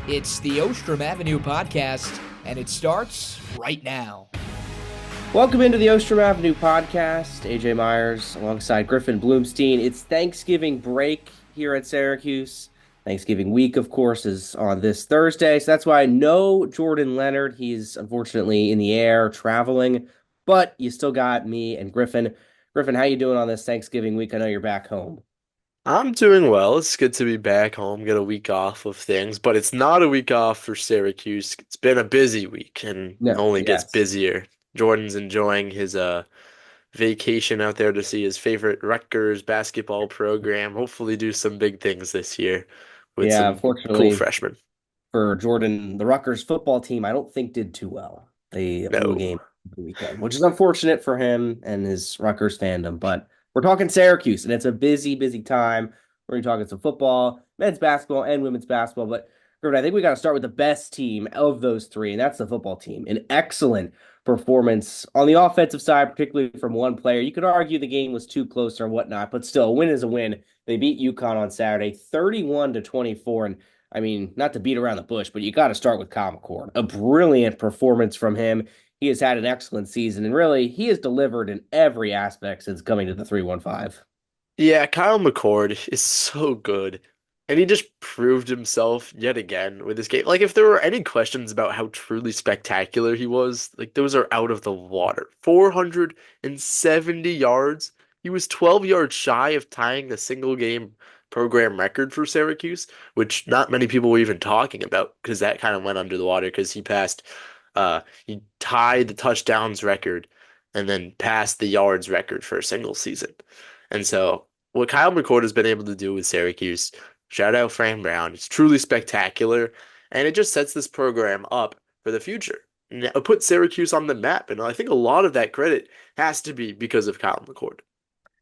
It's the Ostrom Avenue podcast, and it starts right now. Welcome into the Ostrom Avenue podcast. AJ Myers alongside Griffin Bloomstein. It's Thanksgiving break here at Syracuse. Thanksgiving week, of course, is on this Thursday. So that's why no Jordan Leonard. He's unfortunately in the air traveling, but you still got me and Griffin. Griffin, how you doing on this Thanksgiving week? I know you're back home. I'm doing well. It's good to be back home, get a week off of things, but it's not a week off for Syracuse. It's been a busy week and No, only gets yes. busier. Jordan's enjoying his vacation out there to see his favorite Rutgers basketball program. Hopefully do some big things this year with Yeah, some cool unfortunately freshmen. for Jordan, the Rutgers football team, I don't think did too well. They blew a No. game the weekend, which is unfortunate for him and his Rutgers fandom. But we're talking Syracuse, and it's a busy, busy time. We're talking some football, men's basketball, and women's basketball. But Gordon, I think we got to start with the best team of those three, and that's the football team. An excellent performance on the offensive side, particularly from one player. You could argue the game was too close or whatnot, but still, a win is a win. They beat UConn on Saturday, 31-24, and I mean, not to beat around the bush, but you got to start with Kyle McCord. A brilliant performance from him. He has had an excellent season, and really, he has delivered in every aspect since coming to the 315. Yeah, Kyle McCord is so good. And he just proved himself yet again with this game. Like, if there were any questions about how truly spectacular he was, like, those are out of the water. 470 yards. He was 12 yards shy of tying the single game program record for Syracuse, which not many people were even talking about because that kind of went under the water because he tied the touchdowns record and then passed the yards record for a single season. And so what Kyle McCord has been able to do with Syracuse, shout out Fran Brown, it's truly spectacular. And it just sets this program up for the future. And it put Syracuse on the map. And I think a lot of that credit has to be because of Kyle McCord.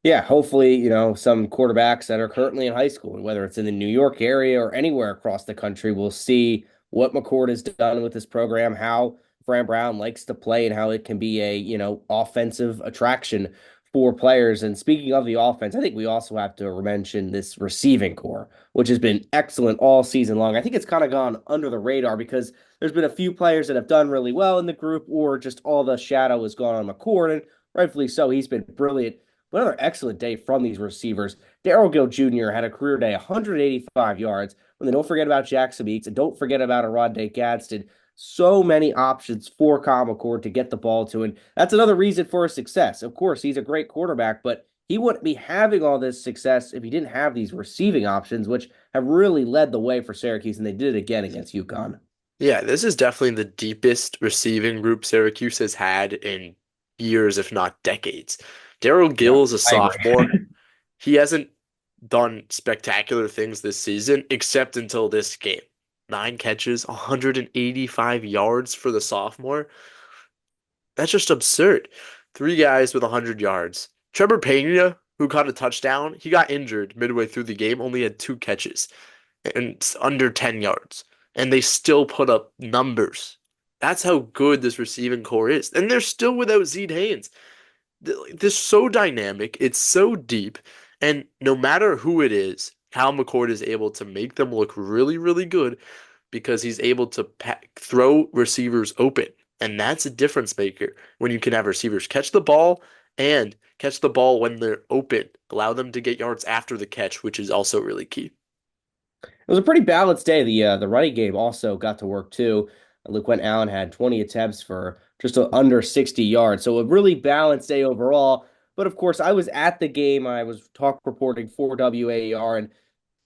Yeah, hopefully, some quarterbacks that are currently in high school, and whether it's in the New York area or anywhere across the country, will see what McCord has done with this program, how Fran Brown likes to play, and how it can be a, offensive attraction for players. And speaking of the offense, I think we also have to mention this receiving core, which has been excellent all season long. I think it's kind of gone under the radar because there's been a few players that have done really well in the group, or just all the shadow has gone on McCord, and rightfully so. He's been brilliant. Another excellent day from these receivers. Darrell Gill Jr. had a career day, 185 yards. And then don't forget about Jackson Meeks, and don't forget about Aronde Gadsden. So many options for Kyle McCord to get the ball to, and that's another reason for his success. Of course, he's a great quarterback, but he wouldn't be having all this success if he didn't have these receiving options, which have really led the way for Syracuse, and they did it again against UConn. Yeah, this is definitely the deepest receiving group Syracuse has had in years, if not decades. Daryl Yeah, Gill is a I agree. sophomore. He hasn't done spectacular things this season except until this game. 9 catches, 185 yards for the sophomore. That's just absurd. Three guys with 100 yards. Trevor Pena, who caught a touchdown, he got injured midway through the game, only had 2 catches and under 10 yards. And they still put up numbers. That's how good this receiving core is. And they're still without Zede Haynes. This is so dynamic. It's so deep. And no matter who it is, Cal McCord is able to make them look really, really good because he's able to throw receivers open. And that's a difference maker when you can have receivers catch the ball and catch the ball when they're open. Allow them to get yards after the catch, which is also really key. It was a pretty balanced day. The running game also got to work too. LeQuent Allen had 20 attempts for just under 60 yards. So a really balanced day overall. But of course, I was at the game. I was talk reporting for WAER, and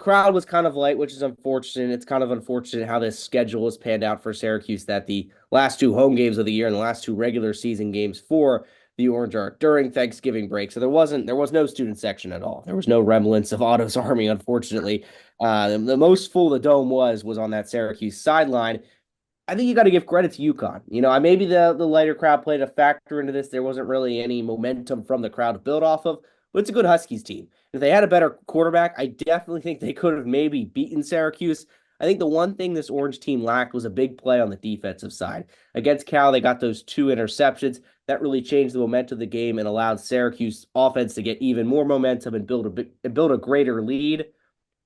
crowd was kind of light, which is unfortunate. It's kind of unfortunate how this schedule has panned out for Syracuse, that the last two home games of the year and the last two regular season games for the Orange are during Thanksgiving break. So there was no student section at all. There was no remnants of Otto's Army, unfortunately. The most full the dome was on that Syracuse sideline. I think you got to give credit to UConn. Maybe the lighter crowd played a factor into this. There wasn't really any momentum from the crowd to build off of, but it's a good Huskies team. If they had a better quarterback, I definitely think they could have maybe beaten Syracuse. I think the one thing this Orange team lacked was a big play on the defensive side. Against Cal, they got those two interceptions. That really changed the momentum of the game and allowed Syracuse offense to get even more momentum and build a greater lead.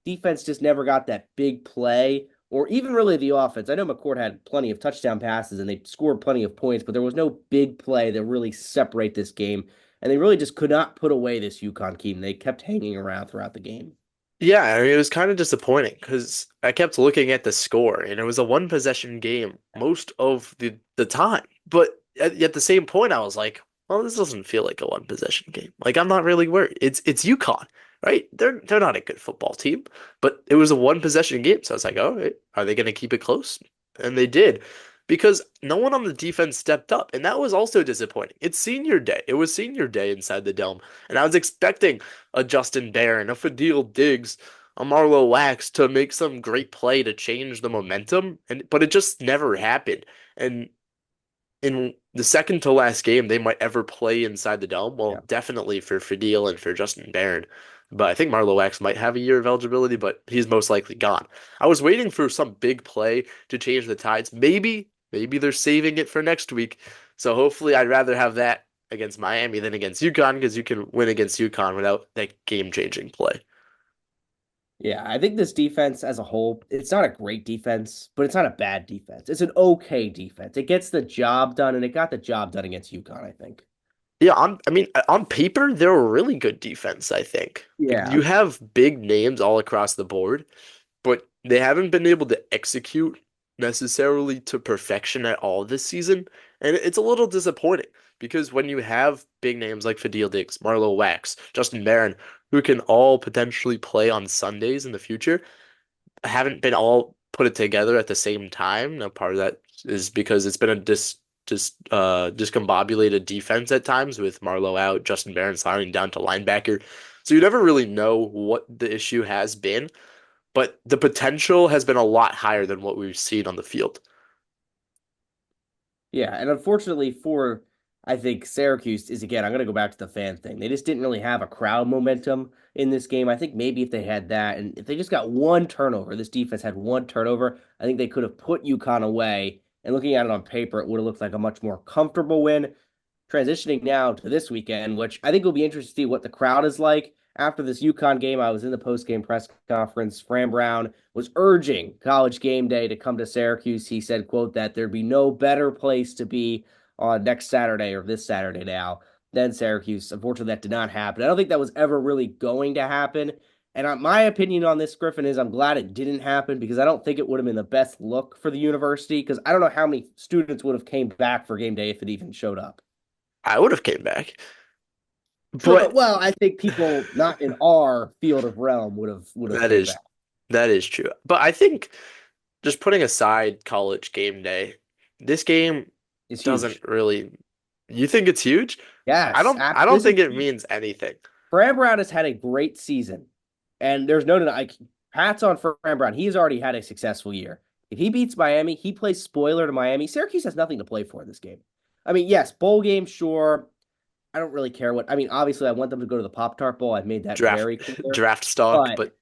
Defense just never got that big play or even really the offense. I know McCourt had plenty of touchdown passes and they scored plenty of points, but there was no big play that really separate this game. And they really just could not put away this UConn team. They kept hanging around throughout the game. Yeah, I mean, it was kind of disappointing because I kept looking at the score and it was a one possession game most of the time. But at the same point, I was like, well, this doesn't feel like a one possession game. Like I'm not really worried. It's UConn, right? They're not a good football team, but it was a one possession game. So I was like, all right, are they going to keep it close? And they did because no one on the defense stepped up, and that was also disappointing. It's senior day. It was senior day inside the dome, and I was expecting a Justin Barron, a Fadil Diggs, a Marlowe Wax to make some great play to change the momentum, but it just never happened. And in the second to last game they might ever play inside the dome, Yeah. well, definitely for Fadil and for Justin Barron. But I think Marlowe Wax might have a year of eligibility, but he's most likely gone. I was waiting for some big play to change the tides. Maybe they're saving it for next week. So hopefully I'd rather have that against Miami than against UConn because you can win against UConn without that game-changing play. Yeah, I think this defense as a whole, it's not a great defense, but it's not a bad defense. It's an okay defense. It gets the job done, and it got the job done against UConn, I think. Yeah, I mean, on paper, they're a really good defense, I think. Like, Yeah. you have big names all across the board, but they haven't been able to execute necessarily to perfection at all this season. And it's a little disappointing because when you have big names like Fadil Diggs, Marlowe Wax, Justin Barron, who can all potentially play on Sundays in the future, haven't been all put it together at the same time. Now, part of that is because it's been a discombobulated defense at times with Marlowe out, Justin Barron sliding down to linebacker. So you never really know what the issue has been, but the potential has been a lot higher than what we've seen on the field. Yeah, and unfortunately for I think Syracuse is again, I'm going to go back to the fan thing. They just didn't really have a crowd momentum in this game. I think maybe if they had that and if they just got one turnover, this defense had one turnover, I think they could have put UConn away. And looking at it on paper, it would have looked like a much more comfortable win. Transitioning now to this weekend, which I think will be interesting to see what the crowd is like. After this UConn game, I was in the post-game press conference. Fran Brown was urging College Game Day to come to Syracuse. He said, quote, that there'd be no better place to be on next Saturday or this Saturday now than Syracuse. Unfortunately, that did not happen. I don't think that was ever really going to happen. And my opinion on this, Griffin, is I'm glad it didn't happen because I don't think it would have been the best look for the university because I don't know how many students would have came back for game day if it even showed up. I would have came back. Sure, But but well, I think people not in our field of realm would have that came is back. that is true. But I think just putting aside College Game Day, this game It's doesn't huge. really. You think it's huge? Yes, I don't this is think it means anything. Fran Brown has had a great season, and there's no denying. Hats on for Fran Brown. He's already had a successful year. If he beats Miami, he plays spoiler to Miami. Syracuse has nothing to play for in this game. I mean, yes, bowl game, sure. I don't really care what. I mean, obviously, I want them to go to the Pop Tart Bowl. I've made that Draft very clear. draft stock, But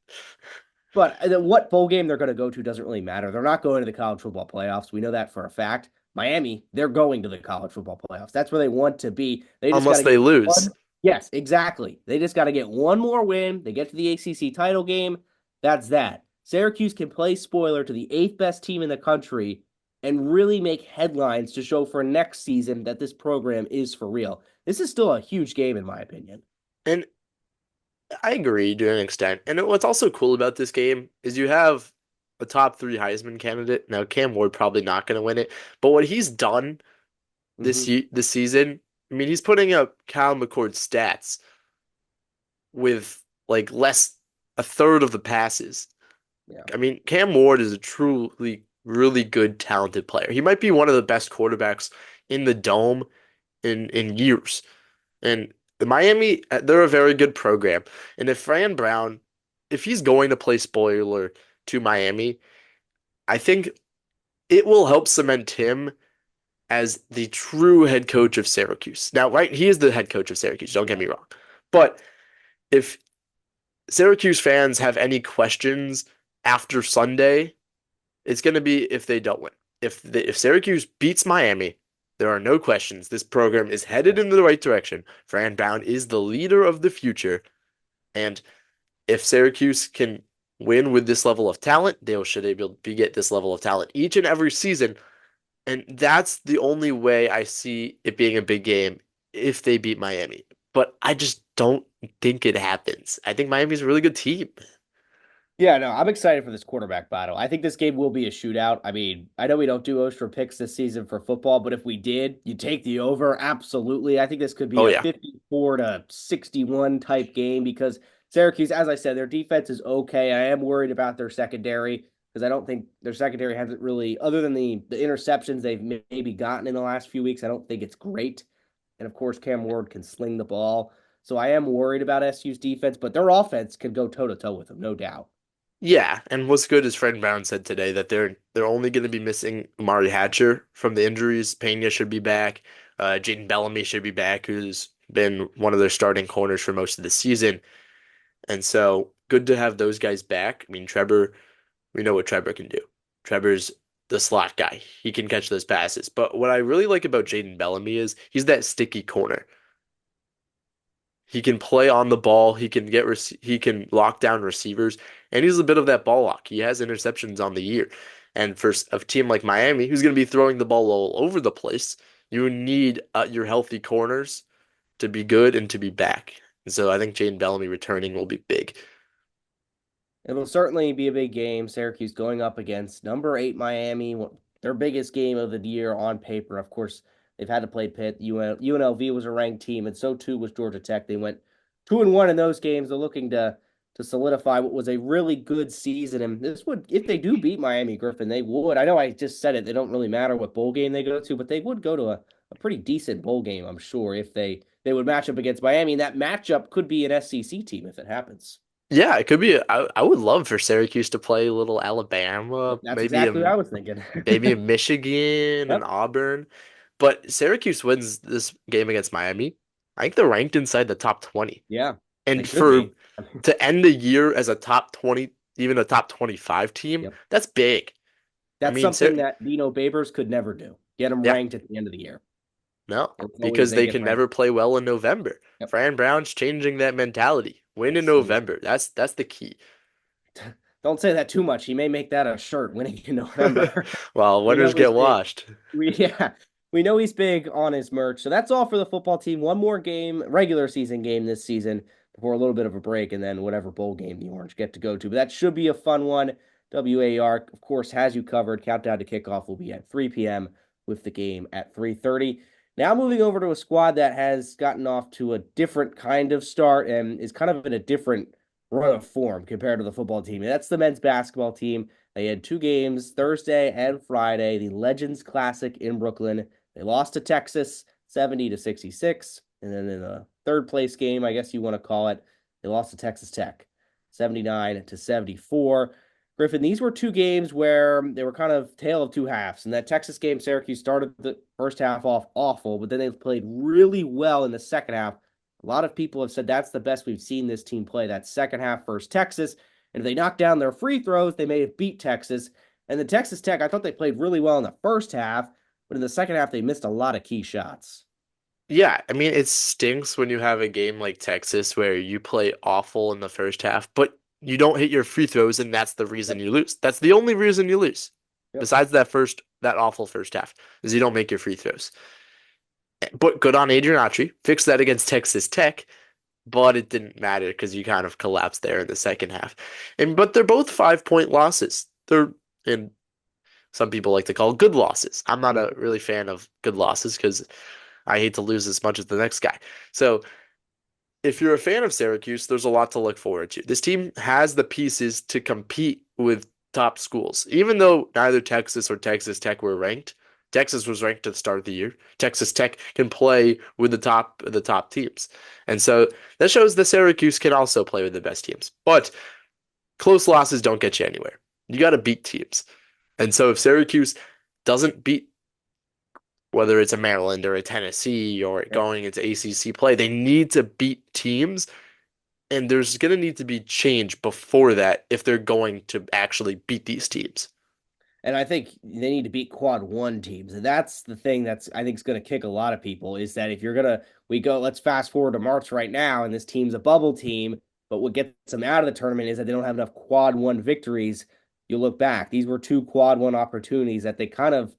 but what bowl game they're going to go to doesn't really matter. They're not going to the college football playoffs. We know that for a fact. Miami, they're going to the college football playoffs. That's where they want to be. They just got unless to they get lose. one. Yes, exactly. They just got to get one more win. They get to the ACC title game. That's that. Syracuse can play spoiler to the eighth best team in the country and really make headlines to show for next season that this program is for real. This is still a huge game, in my opinion. And I agree to an extent. And what's also cool about this game is you have a top three Heisman candidate. Now, Cam Ward probably not going to win it, but what he's done Mm-hmm. this season, I mean, he's putting up Cal McCord stats with like less a third of the passes. Yeah. I mean, Cam Ward is a truly really good, talented player. He might be one of the best quarterbacks in the dome in years. And the Miami, they're a very good program. And if Fran Brown, if he's going to play spoiler to Miami, I think it will help cement him as the true head coach of Syracuse. Now, right, he is the head coach of Syracuse, don't get me wrong. But if Syracuse fans have any questions after Sunday, it's going to be if they don't win. If Syracuse beats Miami, there are no questions. This program is headed in the right direction. Fran Brown is the leader of the future. And if Syracuse can win with this level of talent. They should able to get this level of talent each and every season. And that's the only way I see it being a big game if they beat Miami. But I just don't think it happens. I think Miami's a really good team. Yeah, no, I'm excited for this quarterback battle. I think this game will be a shootout. I mean, I know we don't do Ostrom picks this season for football, but if we did, you take the over. Absolutely. I think this could be Oh a yeah. 54-61 type game because Syracuse, as I said, their defense is okay. I am worried about their secondary because I don't think their secondary hasn't really, other than the interceptions they've maybe gotten in the last few weeks, I don't think it's great. And of course, Cam Ward can sling the ball. So I am worried about SU's defense, but their offense can go toe to toe with them, no doubt. Yeah, and what's good is Fred Brown said today that they're only going to be missing Amari Hatcher from the injuries. Pena should be back. Jaden Bellamy should be back, who's been one of their starting corners for most of the season. And so good to have those guys back. I mean, Trevor, we know what Trevor can do. Trevor's the slot guy. He can catch those passes. But what I really like about Jaden Bellamy is he's that sticky corner. He can play on the ball. He can lock down receivers, and he's a bit of that ball lock. He has interceptions on the year, and for a team like Miami, who's going to be throwing the ball all over the place, you need your healthy corners to be good and to be back. And so I think Jaden Bellamy returning will be big. It'll certainly be a big game. Syracuse going up against number 8 Miami, their biggest game of the year on paper. Of course, they've had to play Pitt. UNLV was a ranked team, and so too was Georgia Tech. They went 2-1 in those games. They're looking to solidify what was a really good season. And this would, if they do beat Miami Griffin, they would. I know I just said it. They don't really matter what bowl game they go to, but they would go to a pretty decent bowl game, I'm sure, if they would match up against Miami. And that matchup could be an SEC team if it happens. Yeah, it could be. I would love for Syracuse to play a little Alabama, That's exactly what I was thinking. maybe a Michigan and Yep. Auburn. But Syracuse wins this game against Miami. I think they're ranked inside the top 20. Yeah, they And should for be. to end the year as a top 20, even a top 25 team, Yep. that's big. I That's mean, something that Dino Babers could never do. Get them yeah, ranked at the end of the year. no, It's always because they they get can ranked. never play well in November. Yep. Fran Brown's changing that mentality. Win in Yes, he is. November. That's the key. Don't say that too much. He may make that a shirt winning in November. Well, We know winners he's get big. washed. Yeah, we know he's big on his merch. So that's all for the football team. One more game, regular season game this season before a little bit of a break, and then whatever bowl game the Orange get to go to. But that should be a fun one. WAR, of course, has you covered. Countdown to kickoff will be at 3 p.m. with the game at 3:30. Now moving over to a squad that has gotten off to a different kind of start and is kind of in a different run of form compared to the football team. And that's the men's basketball team. They had 2 games, Thursday and Friday, the Legends Classic in Brooklyn. They lost to Texas 70-66. And then in the third place game, I guess you want to call it, they lost to Texas Tech 79-74. Griffin, these were 2 games where they were kind of tale of two halves. In that Texas game, Syracuse started the first half off awful, but then they played really well in the second half. A lot of people have said that's the best we've seen this team play, that second half versus Texas. And if they knock down their free throws, they may have beat Texas. And the Texas Tech, I thought they played really well in the first half, but in the second half, they missed a lot of key shots. Yeah, I mean, it stinks when you have a game like Texas where you play awful in the first half, but you don't hit your free throws, and that's the reason Yep. you lose. That's the only reason you lose. Yep. Besides that awful first half, is you don't make your free throws. But good on Adrian Autry. Fixed that against Texas Tech, but it didn't matter because you kind of collapsed there in the second half. But they're both 5-point losses. They're and some people like to call good losses. I'm not a really fan of good losses because I hate to lose as much as the next guy. So if you're a fan of Syracuse, there's a lot to look forward to. This team has the pieces to compete with top schools. Even though neither Texas or Texas Tech were ranked, Texas was ranked at the start of the year. Texas Tech can play with the top teams. And so that shows that Syracuse can also play with the best teams. But close losses don't get you anywhere. You got to beat teams. And so if Syracuse doesn't beat whether it's a Maryland or a Tennessee or going into ACC play, they need to beat teams, and there's going to need to be change before that if they're going to actually beat these teams. And I think they need to beat quad one teams. And that's the thing that's I think is going to kick a lot of people is that if you're going to let's fast forward to March right now, and this team's a bubble team. But what gets them out of the tournament is that they don't have enough quad one victories. You look back, these were two quad one opportunities that they kind of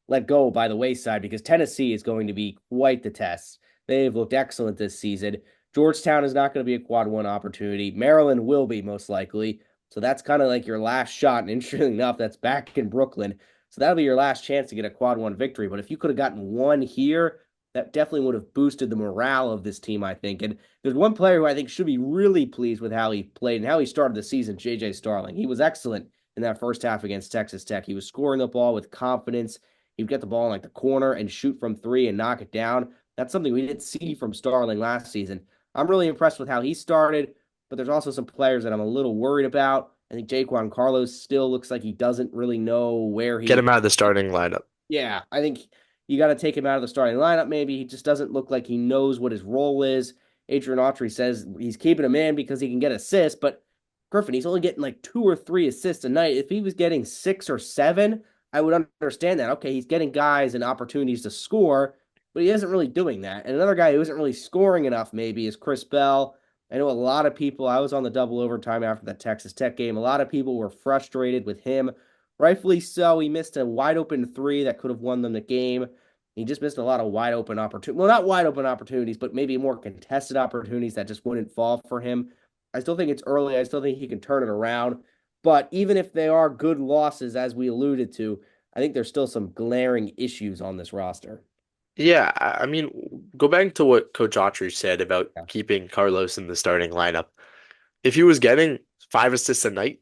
let go by the wayside because Tennessee is going to be quite the test. They've looked excellent this season. Georgetown is not going to be a quad one opportunity. Maryland will be most likely. So that's kind of like your last shot. And interestingly enough, that's back in Brooklyn. So that'll be your last chance to get a quad one victory. But if you could have gotten one here, that definitely would have boosted the morale of this team, I think. And there's one player who I think should be really pleased with how he played and how he started the season, J.J. Starling. He was excellent in that first half against Texas Tech. He was scoring the ball with confidence. He would get the ball in like the corner and shoot from three and knock it down. That's something we didn't see from Starling last season. I'm really impressed with how he started, but there's also some players that I'm a little worried about. I think Jaquan Carlos still looks like he doesn't really know where Get him out of the starting lineup. Yeah, I think you got to take him out of the starting lineup maybe. He just doesn't look like he knows what his role is. Adrian Autry says he's keeping him in because he can get assists, but Griffin, he's only getting like 2 or 3 assists a night. If he was getting 6 or 7, I would understand that. Okay, he's getting guys and opportunities to score, but he isn't really doing that. And another guy who isn't really scoring enough maybe is Chris Bell. I know a lot of people, I was on the double overtime after that Texas Tech game. A lot of people were frustrated with him. Rightfully so. He missed a wide open 3 that could have won them the game. He just missed a lot of wide open opportunities. Well, not wide open opportunities, but maybe more contested opportunities that just wouldn't fall for him. I still think it's early. I still think he can turn it around. But even if they are good losses, as we alluded to, I think there's still some glaring issues on this roster. Yeah, I mean, go back to what Coach Autry said about Yeah. keeping Carlos in the starting lineup. If he was getting 5 assists a night,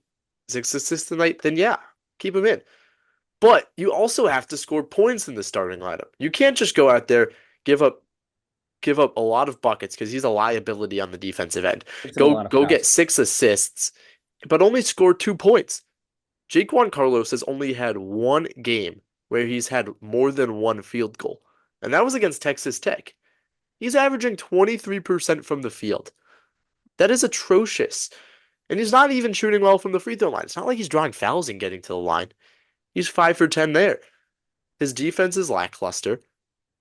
6 assists a night, then yeah, keep him in. But you also have to score points in the starting lineup. You can't just go out there, give up a lot of buckets because he's a liability on the defensive end. It's a Go lot of go fouls. get 6 assists, but only score 2 points. Jaquan Carlos has only had one game where he's had more than one field goal, and that was against Texas Tech. He's averaging 23% from the field. That is atrocious. And he's not even shooting well from the free throw line. It's not like he's drawing fouls and getting to the line. He's 5 for 10 there. His defense is lackluster.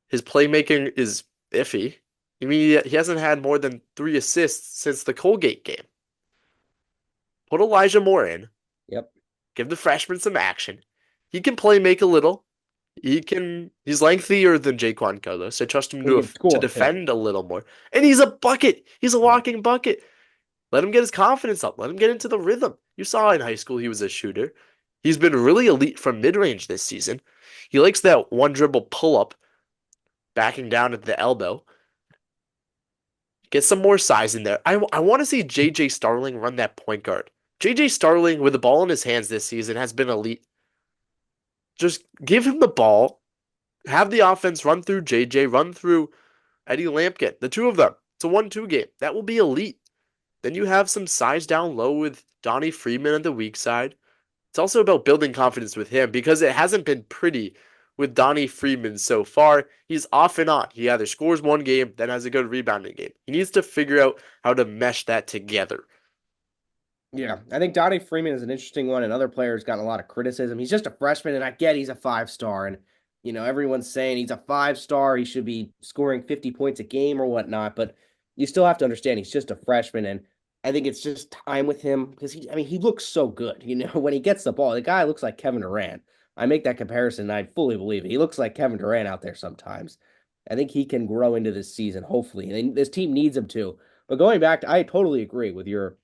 His playmaking is iffy. I mean, he hasn't had more than 3 assists since the Colgate game. Put Elijah Moore in. Yep. Give the freshman some action. He can play make a little. He's lengthier than Jaquan Carlos. I trust him He can score, to too. defend a little more. And he's a bucket. He's a walking bucket. Let him get his confidence up. Let him get into the rhythm. You saw in high school he was a shooter. He's been really elite from mid-range this season. He likes that one dribble pull-up, backing down at the elbow. Get some more size in there. I want to see J.J. Starling run that point guard. J.J. Starling, with the ball in his hands this season, has been elite. Just give him the ball. Have the offense run through J.J., run through Eddie Lampkin. The two of them. It's a 1-2 game. That will be elite. Then you have some size down low with Donnie Freeman on the weak side. It's also about building confidence with him because it hasn't been pretty with Donnie Freeman so far. He's off and on. He either scores one game, then has a good rebounding game. He needs to figure out how to mesh that together. Yeah, I think Donnie Freeman is an interesting one, and other players gotten a lot of criticism. He's just a freshman, and I get he's a 5-star, and everyone's saying he's a 5-star. He should be scoring 50 points a game or whatnot, but you still have to understand he's just a freshman, and I think it's just time with him because he looks so good. When he gets the ball, the guy looks like Kevin Durant. I make that comparison, and I fully believe it. He looks like Kevin Durant out there sometimes. I think he can grow into this season, hopefully, and this team needs him to. But going back I totally agree with your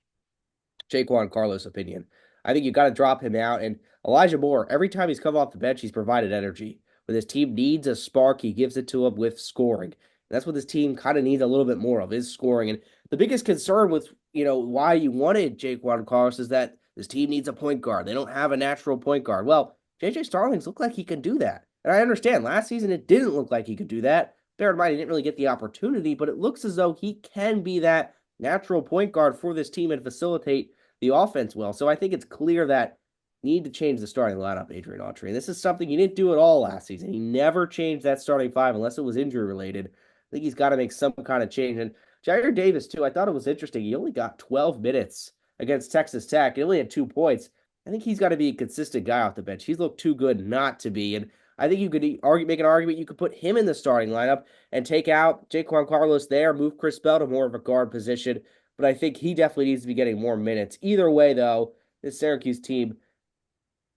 Jaquan Carlos opinion. I think you got to drop him out. And Elijah Moore, every time he's come off the bench, he's provided energy. When his team needs a spark, he gives it to him with scoring. And that's what this team kind of needs a little bit more of, is scoring. And the biggest concern with, why you wanted Jaquan Carlos is that this team needs a point guard. They don't have a natural point guard. Well, J.J. Starling's look like he can do that. And I understand last season it didn't look like he could do that. Bear in mind, he didn't really get the opportunity, but it looks as though he can be that natural point guard for this team and facilitate the offense well. So I think it's clear that you need to change the starting lineup, Adrian Autry. And this is something he didn't do at all last season. He never changed that starting 5 unless it was injury related. I think he's got to make some kind of change. And Jair Davis, too, I thought it was interesting. He only got 12 minutes against Texas Tech. He only had 2 points. I think he's got to be a consistent guy off the bench. He's looked too good not to be. And I think you could make an argument you could put him in the starting lineup and take out Jaquan Carlos there, move Chris Bell to more of a guard position. but I think he definitely needs to be getting more minutes. Either way, though, this Syracuse team,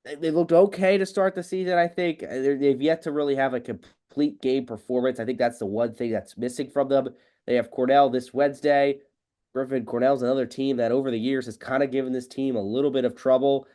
they looked okay to start the season, I think. They've yet to really have a complete game performance. I think that's the one thing that's missing from them. They have Cornell this Wednesday. Griffin Cornell's another team that over the years has kind of given this team a little bit of trouble.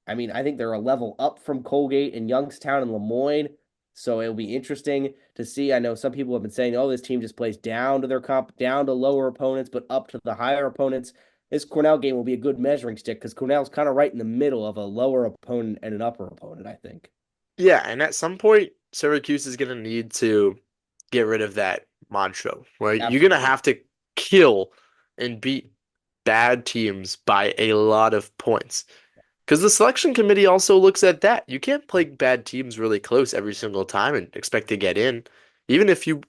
I mean, I think they're a level up from Colgate and Youngstown and Lemoyne. So it'll be interesting to see. I know some people have been saying, oh, this team just plays down to their down to lower opponents, but up to the higher opponents. This Cornell game will be a good measuring stick because Cornell's kind of right in the middle of a lower opponent and an upper opponent, I think. Yeah, and at some point, Syracuse is going to need to get rid of that mantra where you're going to Absolutely. have to kill and beat bad teams by a lot of points. Because the selection committee also looks at that. You can't play bad teams really close every single time and expect to get in. Even if you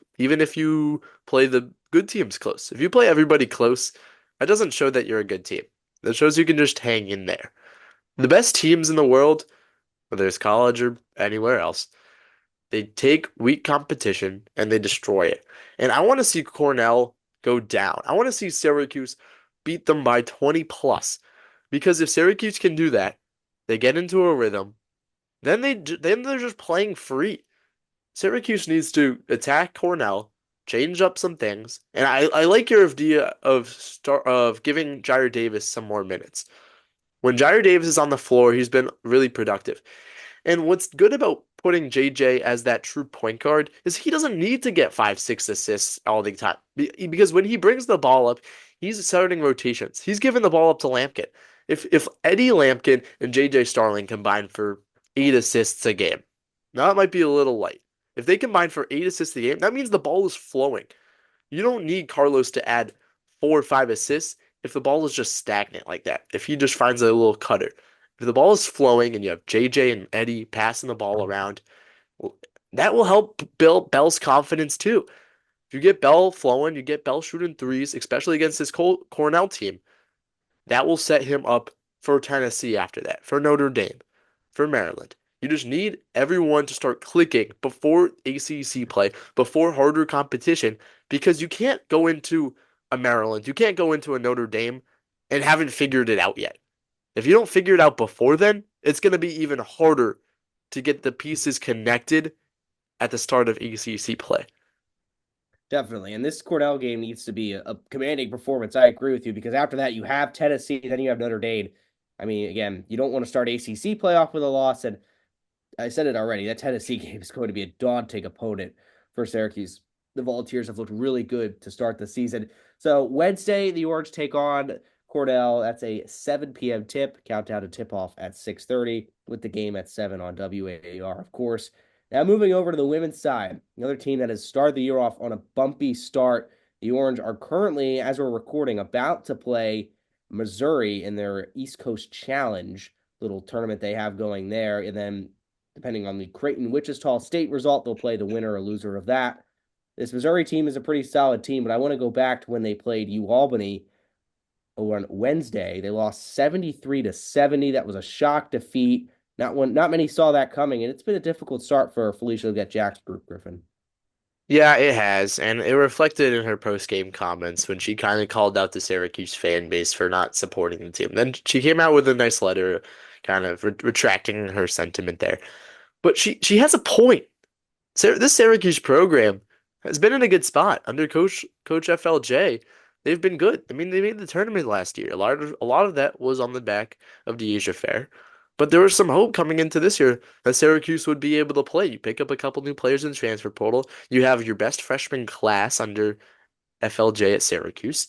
play the good teams close. If you play everybody close, that doesn't show that you're a good team. That shows you can just hang in there. The best teams in the world, whether it's college or anywhere else, they take weak competition and they destroy it. And I want to see Cornell go down. I want to see Syracuse beat them by 20 plus. Because if Syracuse can do that, they get into a rhythm, then they're just playing free. Syracuse needs to attack Cornell, change up some things, and I like your idea of giving Jair Davis some more minutes. When Jair Davis is on the floor, he's been really productive. And what's good about putting JJ as that true point guard is he doesn't need to get 5, 6 assists all the time. Because when he brings the ball up, he's starting rotations. He's giving the ball up to Lampkin. If Eddie Lampkin and JJ Starling combine for 8 assists a game, now it might be a little light. If they combine for 8 assists a game, that means the ball is flowing. You don't need Carlos to add 4 or 5 assists if the ball is just stagnant like that. If he just finds a little cutter. If the ball is flowing and you have JJ and Eddie passing the ball around, that will help build Bell's confidence too. If you get Bell flowing, you get Bell shooting threes, especially against this Cornell team, that will set him up for Tennessee after that, for Notre Dame, for Maryland. You just need everyone to start clicking before ACC play, before harder competition, because you can't go into a Maryland, you can't go into a Notre Dame and haven't figured it out yet. If you don't figure it out before then, it's going to be even harder to get the pieces connected at the start of ACC play. Definitely. And this Cornell game needs to be a commanding performance. I agree with you because after that, you have Tennessee, then you have Notre Dame. I mean, again, you don't want to start ACC playoff with a loss. And I said it already, that Tennessee game is going to be a daunting opponent for Syracuse. The Volunteers have looked really good to start the season. So Wednesday, the Orange take on Cornell. That's a 7 p.m. tip. Countdown to tip-off at 6:30 with the game at 7 on WAAR, of course. Now moving over to the women's side, another team that has started the year off on a bumpy start. The Orange are currently, as we're recording, about to play Missouri in their East Coast Challenge little tournament they have going there. And then depending on the Creighton-Wichita State result, they'll play the winner or loser of that. This Missouri team is a pretty solid team, but I want to go back to when they played UAlbany on Wednesday. They lost 73-70. That was a shock defeat. Not many saw that coming, and it's been a difficult start for Felisha Legette-Jack's group, Griffin. Yeah, it has, and it reflected in her post-game comments when she kind of called out the Syracuse fan base for not supporting the team. Then she came out with a nice letter, kind of retracting her sentiment there. But she has a point. This Syracuse program has been in a good spot under Coach FLJ. They've been good. I mean, they made the tournament last year. A lot of that was on the back of Deasia Fair. But there was some hope coming into this year that Syracuse would be able to play. You pick up a couple new players in the transfer portal. You have your best freshman class under FLJ at Syracuse.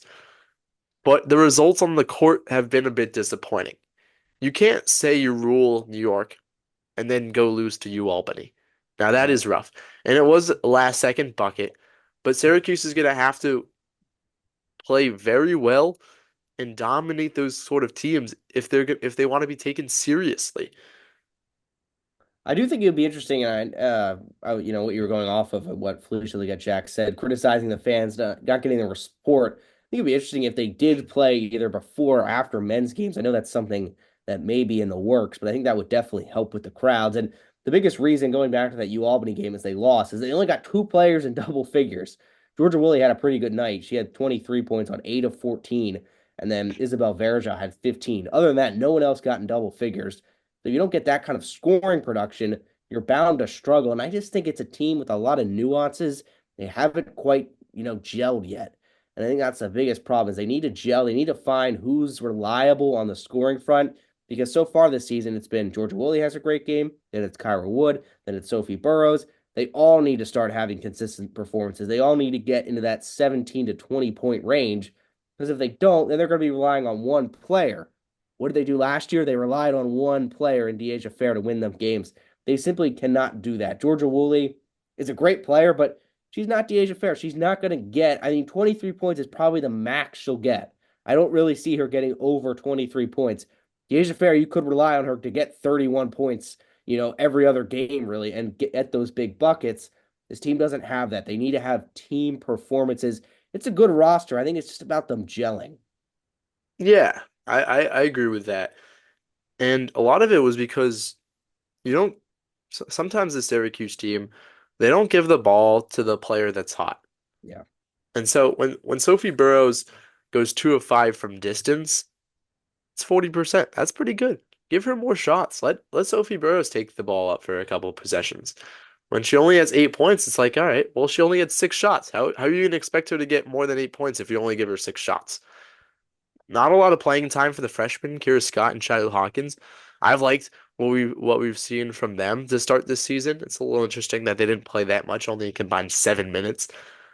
But the results on the court have been a bit disappointing. You can't say you rule New York and then go lose to UAlbany. Now that Right. is rough. And it was a last second bucket, but Syracuse is going to have to play very well and dominate those sort of teams if they want to be taken seriously. I do think it would be interesting, and what you were going off of what Felisha Legette-Jack said, criticizing the fans not getting the support. I think it'd be interesting if they did play either before or after men's games. I know that's something that may be in the works, but I think that would definitely help with the crowds. And the biggest reason going back to that UAlbany game is they lost is they only got two players in double figures. Georgia Woolley had a pretty good night. She had 23 points on 8 of 14. And then Isabel Verja had 15. Other than that, no one else got in double figures. So you don't get that kind of scoring production, you're bound to struggle. And I just think it's a team with a lot of nuances. They haven't quite, gelled yet. And I think that's the biggest problem is they need to gel. They need to find who's reliable on the scoring front because so far this season it's been Georgia Woolley has a great game, then it's Kyra Wood, then it's Sophie Burrows. They all need to start having consistent performances. They all need to get into that 17 to 20 point range because if they don't, then they're going to be relying on one player. What did they do last year? They relied on one player in Deasia Fair to win them games. They simply cannot do that. Georgia Woolley is a great player, but she's not Deasia Fair. She's not going to get, 23 points is probably the max she'll get. I don't really see her getting over 23 points. Deasia Fair, you could rely on her to get 31 points, every other game, really, and get at those big buckets. This team doesn't have that. They need to have team performances. It's a good roster. I think it's just about them gelling. Yeah, I agree with that. And a lot of it was because you don't, sometimes the Syracuse team, they don't give the ball to the player that's hot. Yeah. And so when Sophie Burrows goes 2 of 5 from distance, it's 40%. That's pretty good. Give her more shots. Let Sophie Burrows take the ball up for a couple of possessions. When she only has 8 points, it's like, all right, well, she only had 6 shots. How are you gonna expect her to get more than 8 points if you only give her 6 shots? Not a lot of playing time for the freshmen, Kira Scott and Shiloh Hawkins. I've liked what we've seen from them to start this season. It's a little interesting that they didn't play that much, only a combined 7 minutes.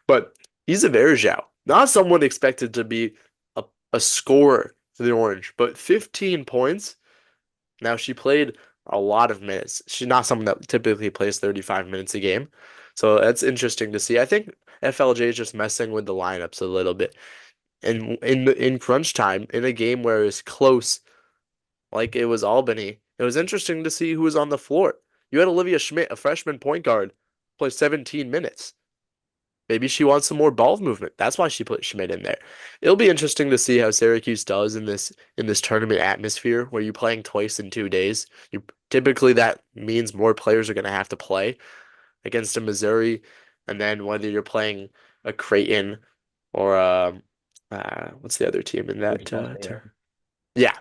But he's a Verjao, not someone expected to be a scorer for the Orange, but 15 points. Now she played a lot of minutes. She's not someone that typically plays 35 minutes a game. So that's interesting to see. I think FLJ is just messing with the lineups a little bit. And in crunch time, in a game where it's close, like it was Albany, it was interesting to see who was on the floor. You had Olivia Schmidt, a freshman point guard, play 17 minutes. Maybe she wants some more ball movement. That's why she put Schmidt in there. It'll be interesting to see how Syracuse does in this tournament atmosphere where you're playing twice in 2 days. You typically that means more players are going to have to play against a Missouri, and then whether you're playing a Creighton or what's the other team in that term? Yeah,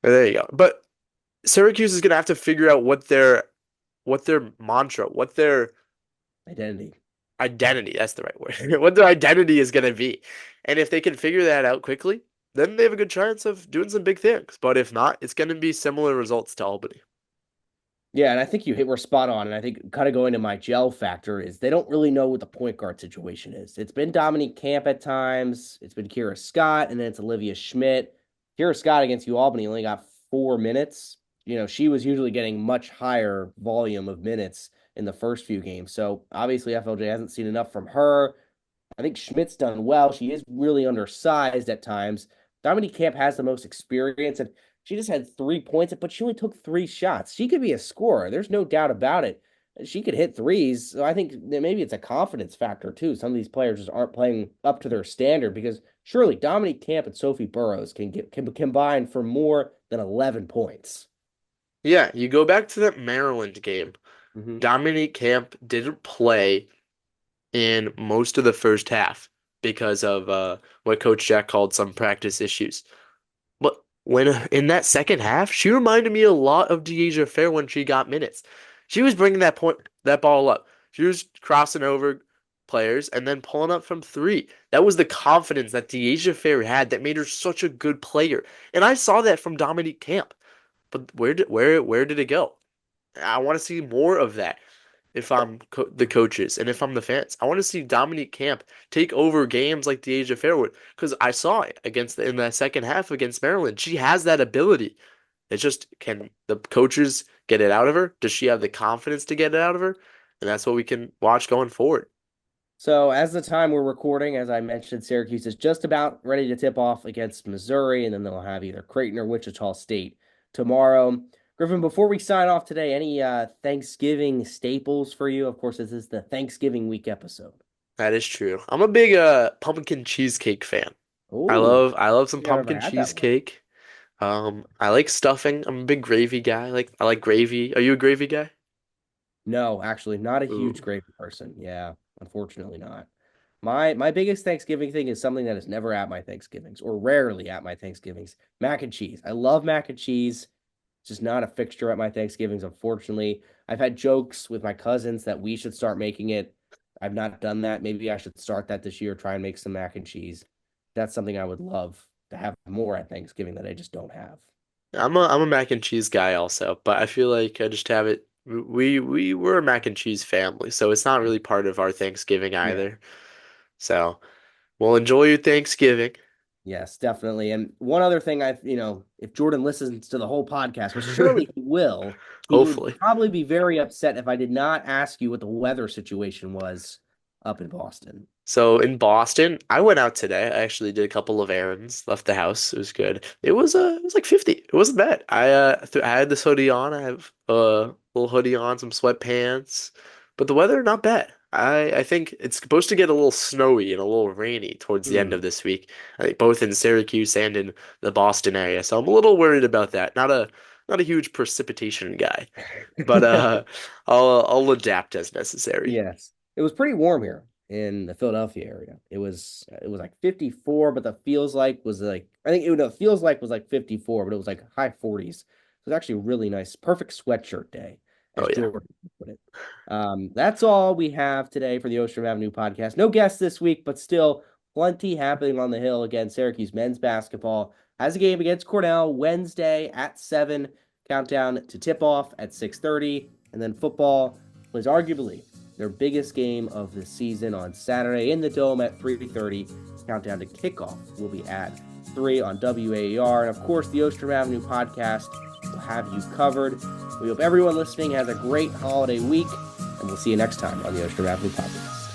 there you go. But Syracuse is going to have to figure out what their mantra, what their Identity. identity, that's the right word, what their identity is going to be. And if they can figure that out quickly, then they have a good chance of doing some big things. But if not, it's going to be similar results to Albany. Yeah, and I think we're spot on. And I think kind of going to my gel factor is they don't really know what the point guard situation is. It's been Dominique Camp at times, it's been Kira Scott, and then it's Olivia Schmidt. Kira Scott against U Albany only got 4 minutes. She was usually getting much higher volume of minutes in the first few games. So obviously FLJ hasn't seen enough from her. I think Schmidt's done well. She is really undersized at times. Dominique Camp has the most experience, and she just had 3 points, but she only took 3 shots. She could be a scorer. There's no doubt about it. She could hit threes. So I think that maybe it's a confidence factor too. Some of these players just aren't playing up to their standard because surely Dominique Camp and Sophie Burrows can combine for more than 11 points. Yeah, you go back to that Maryland game. Mm-hmm. Dominique Camp didn't play in most of the first half because of what Coach Jack called some practice issues. But when in that second half, she reminded me a lot of Deasia Fair when she got minutes. She was bringing that ball up. She was crossing over players and then pulling up from three. That was the confidence that Deasia Fair had that made her such a good player. And I saw that from Dominique Camp. But where did it go? I want to see more of that if I'm the coaches and if I'm the fans. I want to see Dominique Camp take over games like the Age of Fairwood because I saw it in that second half against Maryland. She has that ability. It's just can the coaches get it out of her? Does she have the confidence to get it out of her? And that's what we can watch going forward. So, as the time we're recording, as I mentioned, Syracuse is just about ready to tip off against Missouri, and then they'll have either Creighton or Wichita State tomorrow. Griffin, before we sign off today, any Thanksgiving staples for you? Of course, this is the Thanksgiving week episode. That is true. I'm a big pumpkin cheesecake fan. I Oh, love I love some I've never pumpkin had that one. cheesecake. I like stuffing. I'm a big gravy guy. I like gravy. Are you a gravy guy? No, actually, not a huge Ooh. gravy person. Yeah, unfortunately not. My biggest Thanksgiving thing is something that is never at my Thanksgivings or rarely at my Thanksgivings. Mac and cheese. I love mac and cheese. It's just not a fixture at my Thanksgivings, unfortunately. I've had jokes with my cousins that we should start making it. I've not done that. Maybe I should start that this year, try and make some mac and cheese. That's something I would love to have more at Thanksgiving that I just don't have. I'm a mac and cheese guy also, but I feel like I just have it. We're a mac and cheese family, so it's not really part of our Thanksgiving Yeah. either. So we'll enjoy your Thanksgiving, Yes, definitely. And one other thing if Jordan listens to the whole podcast, which surely he will, he would hopefully. probably be very upset if I did not ask you what the weather situation was up in Boston. So in Boston, I went out today. I actually did a couple of errands, left the house. It was good. It was like 50. It wasn't bad. I had this hoodie on. I have a little hoodie on, some sweatpants, but the weather not bad. I think it's supposed to get a little snowy and a little rainy towards the end of Mm. this week. I think both in Syracuse and in the Boston area. So I'm a little worried about that. Not a huge precipitation guy, but I'll adapt as necessary. Yes. It was pretty warm here in the Philadelphia area. It was like 54, but the feels like was like I think it feels like was like 54, but it was like high 40s. It was actually a really nice, perfect sweatshirt day, Oh as yeah. Jordan put it. That's all we have today for the Ostrom Avenue podcast. No guests this week, but still plenty happening on the Hill. Again, Syracuse men's basketball has a game against Cornell Wednesday at 7. Countdown to tip off at 6:30, and then football plays arguably their biggest game of the season on Saturday in the Dome at 3:30. Countdown to kickoff will be at 3 on WAER. And of course, the Ostrom Avenue podcast will have you covered. We hope everyone listening has a great holiday week, and we'll see you next time on the Ostrom Avenue podcast.